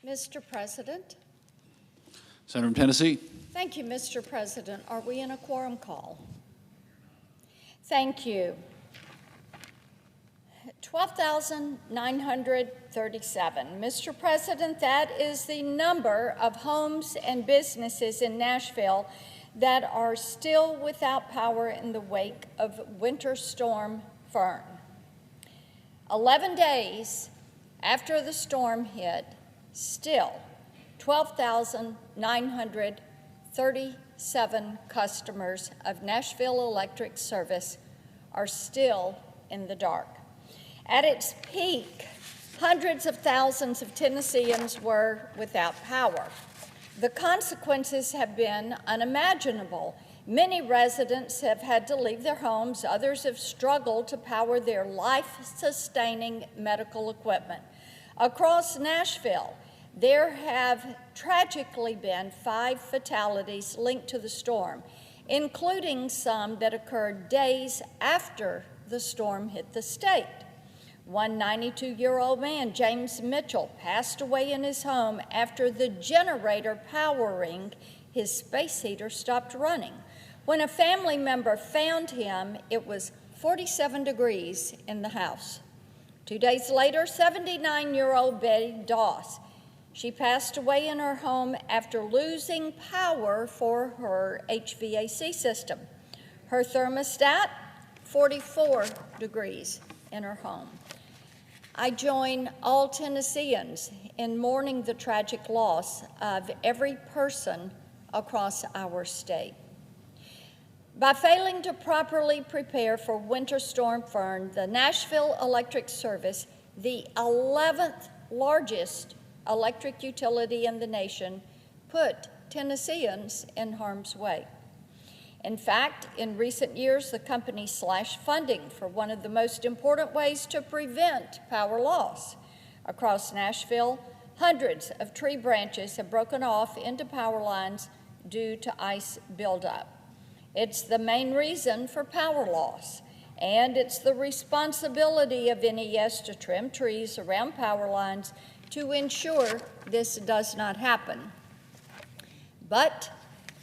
Mr. President. Senator from Tennessee. Thank you, Mr. President. Are we in a quorum call? Thank you. 12,937. Mr. President, that is the number of homes and businesses in Nashville that are still without power in the wake of Winter Storm Fern. 11 days after the storm hit, still 12,937 customers of Nashville Electric Service are still in the dark. At its peak, hundreds of thousands of Tennesseans were without power. The consequences have been unimaginable. Many residents have had to leave their homes. Others have struggled to power their life-sustaining medical equipment. Across Nashville, there have tragically been 5 fatalities linked to the storm, including some that occurred days after the storm hit the state. One 92-year-old man, James Mitchell, passed away in his home after the generator powering his space heater stopped running. When a family member found him, it was 47 degrees in the house. 2 days later, 79-year-old Betty Doss, she passed away in her home after losing power for her HVAC system. Her thermostat, 44 degrees in her home. I join all Tennesseans in mourning the tragic loss of every person across our state. By failing to properly prepare for Winter Storm Fern, the Nashville Electric Service, the 11th largest electric utility in the nation, put Tennesseans in harm's way. In fact, in recent years, the company slashed funding for one of the most important ways to prevent power loss. Across Nashville, hundreds of tree branches have broken off into power lines due to ice buildup. It's the main reason for power loss, and it's the responsibility of NES to trim trees around power lines to ensure this does not happen. But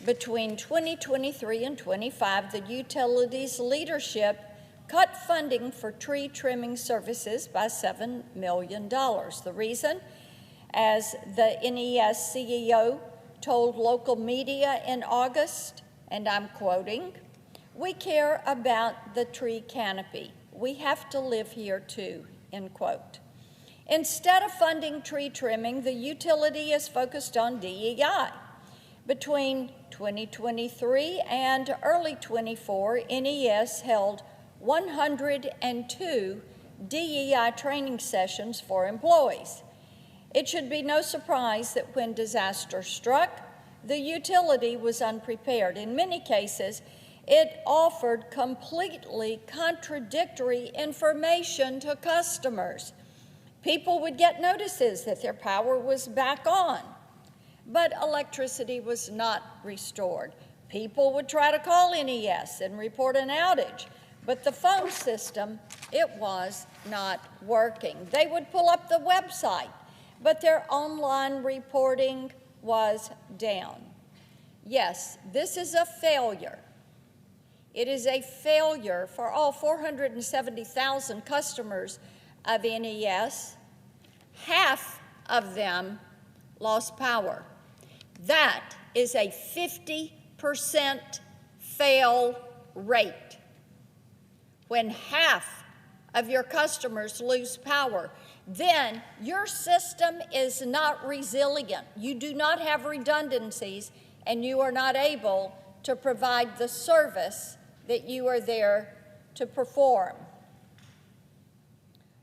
between 2023 and 25, the utility's leadership cut funding for tree trimming services by $7 million. The reason, as the NES CEO told local media in August, and I'm quoting, "We care about the tree canopy. We have to live here too," end quote. Instead of funding tree trimming, the utility is focused on DEI. Between 2023 and early 24, NES held 102 DEI training sessions for employees. It should be no surprise that when disaster struck, the utility was unprepared. In many cases, it offered completely contradictory information to customers. People would get notices that their power was back on, but electricity was not restored. People would try to call NES and report an outage, but the phone system, it was not working. They would pull up the website, but their online reporting was down. Yes, this is a failure. It is a failure for all 470,000 customers of NES. Half of them lost power. That is a 50% fail rate. When half of your customers lose power, then your system is not resilient. You do not have redundancies, and you are not able to provide the service that you are there to perform.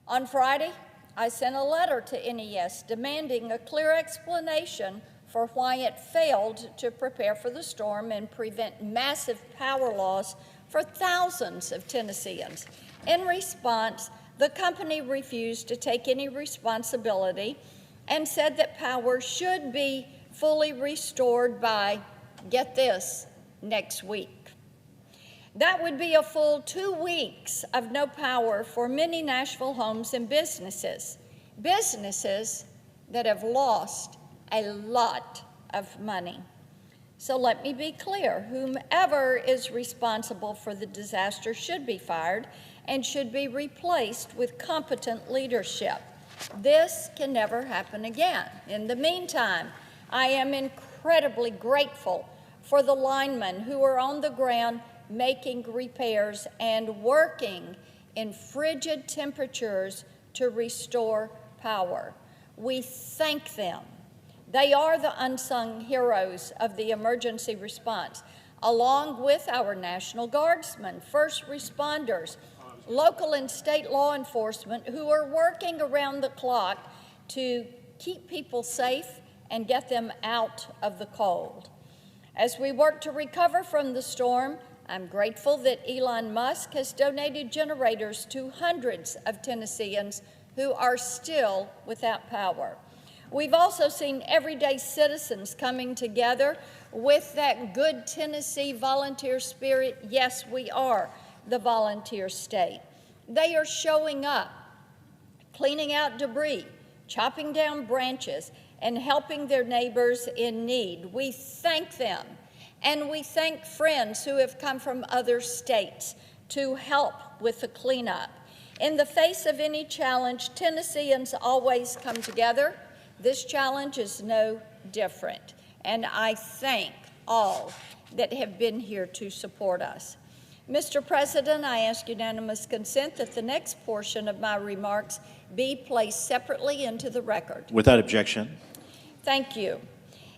On Friday, I sent a letter to NES demanding a clear explanation for why it failed to prepare for the storm and prevent massive power loss for thousands of Tennesseans. In response, the company refused to take any responsibility and said that power should be fully restored by, get this, next week. That would be a full 2 weeks of no power for many Nashville homes and businesses. Businesses that have lost a lot of money. So let me be clear, whomever is responsible for the disaster should be fired and should be replaced with competent leadership. This can never happen again. In the meantime, I am incredibly grateful for the linemen who are on the ground making repairs and working in frigid temperatures to restore power. We thank them. They are the unsung heroes of the emergency response, along with our National Guardsmen, first responders, local and state law enforcement who are working around the clock to keep people safe and get them out of the cold. As we work to recover from the storm, I'm grateful that Elon Musk has donated generators to hundreds of Tennesseans who are still without power. We've also seen everyday citizens coming together with that good Tennessee volunteer spirit. Yes, we are the volunteer state. They are showing up, cleaning out debris, chopping down branches, and helping their neighbors in need. We thank them, and we thank friends who have come from other states to help with the cleanup. In the face of any challenge, Tennesseans always come together. This challenge is no different, and I thank all that have been here to support us. Mr. President, I ask unanimous consent that the next portion of my remarks be placed separately into the record. Without objection. Thank you.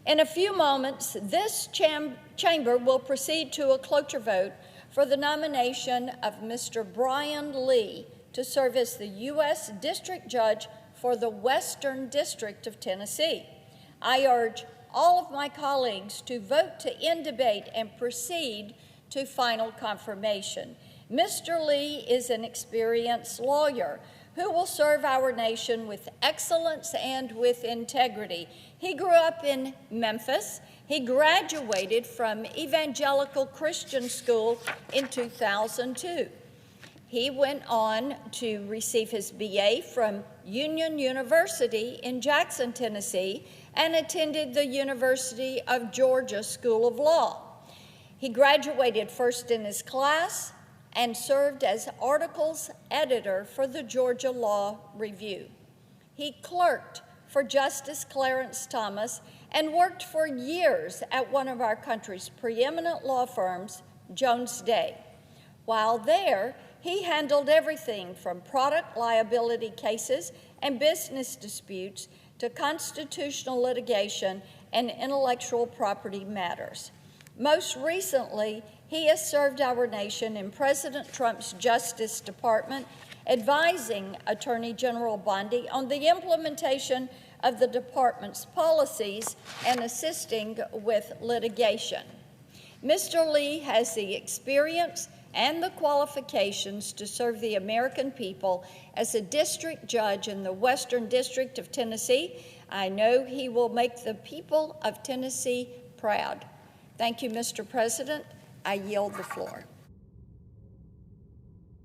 In a few moments, this chamber will proceed to a cloture vote for the nomination of Mr. Brian Lee to serve as the U.S. District Judge for the Western District of Tennessee. I urge all of my colleagues to vote to end debate and proceed to final confirmation. Mr. Lee is an experienced lawyer who will serve our nation with excellence and with integrity. He grew up in Memphis. He graduated from Evangelical Christian School in 2002. He went on to receive his BA from Union University in Jackson, Tennessee, and attended the University of Georgia School of Law. He graduated first in his class and served as articles editor for the Georgia Law Review. He clerked for Justice Clarence Thomas and worked for years at one of our country's preeminent law firms, Jones Day. While there, he handled everything from product liability cases and business disputes to constitutional litigation and intellectual property matters. Most recently, he has served our nation in President Trump's Justice Department, advising Attorney General Bondi on the implementation of the department's policies and assisting with litigation. Mr. Lee has the experience and the qualifications to serve the American people as a district judge in the Western District of Tennessee. I know he will make the people of Tennessee proud. Thank you, Mr. President. I yield the floor.